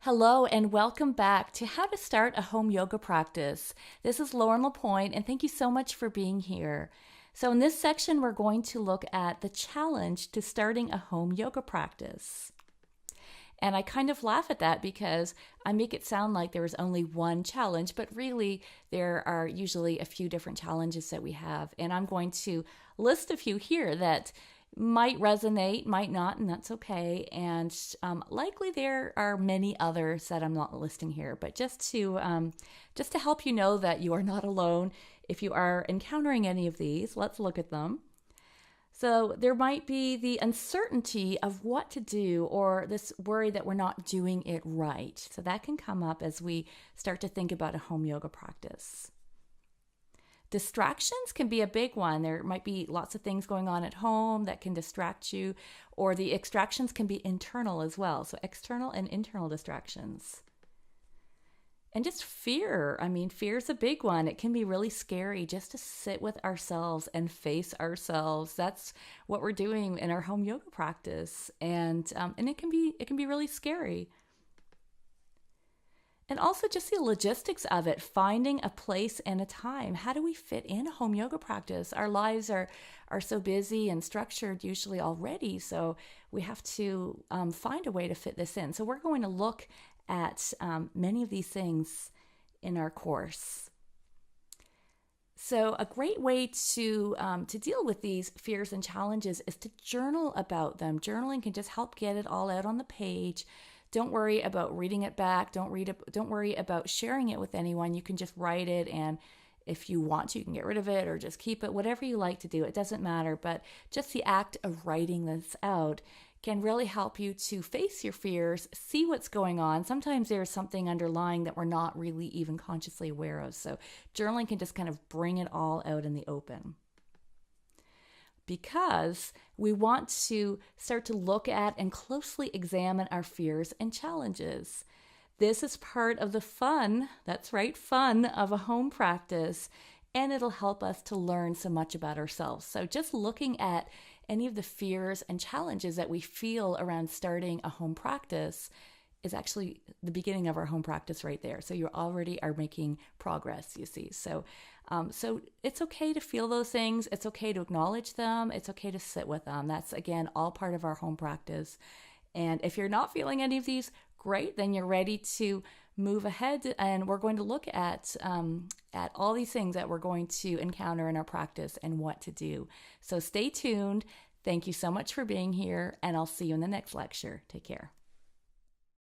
Hello and welcome back to How to Start a Home Yoga Practice. This is Lauren Lapointe and thank you so much for being here. So in this section, we're going to look at the challenge to starting a home yoga practice. And I kind of laugh at that because I make it sound like there is only one challenge, but really there are usually a few different challenges that we have. And I'm going to list a few here that might resonate, might not, and that's okay. And likely there are many others that I'm not listing here, but just to help you know that you are not alone. If you are encountering any of these, let's look at them. So there might be the uncertainty of what to do or this worry that we're not doing it right. So that can come up as we start to think about a home yoga practice. Distractions can be a big one. There might be lots of things going on at home that can distract you, or the distractions can be internal as well. So external and internal distractions. And just fear. Fear is a big one. It can be really scary just to sit with ourselves and face ourselves. That's what we're doing in our home yoga practice, and it can be really scary. And also just the logistics of it, finding a place and a time. How do we fit in a home yoga practice? Our lives are so busy and structured usually already, so we have to find a way to fit this in. So we're going to look at many of these things in our course. So a great way to deal with these fears and challenges is to journal about them. Journaling can just help get it all out on the page. Don't worry about reading it back. Don't worry about sharing it with anyone. You can just write it, and if you want to, you can get rid of it or just keep it, whatever you like to do. It doesn't matter, but just the act of writing this out can really help you to face your fears, see what's going on. Sometimes there's something underlying that we're not really even consciously aware of. So journaling can just kind of bring it all out in the open, because we want to start to look at and closely examine our fears and challenges. This is part of the fun, that's right, fun of a home practice, and it'll help us to learn so much about ourselves. So just looking at any of the fears and challenges that we feel around starting a home practice is actually the beginning of our home practice right there. So you already are making progress, you see. So it's okay to feel those things. It's okay to acknowledge them. It's okay to sit with them. That's, again, all part of our home practice. And if you're not feeling any of these, great, then you're ready to move ahead. And we're going to look at all these things that we're going to encounter in our practice and what to do. So stay tuned. Thank you so much for being here, and I'll see you in the next lecture. Take care.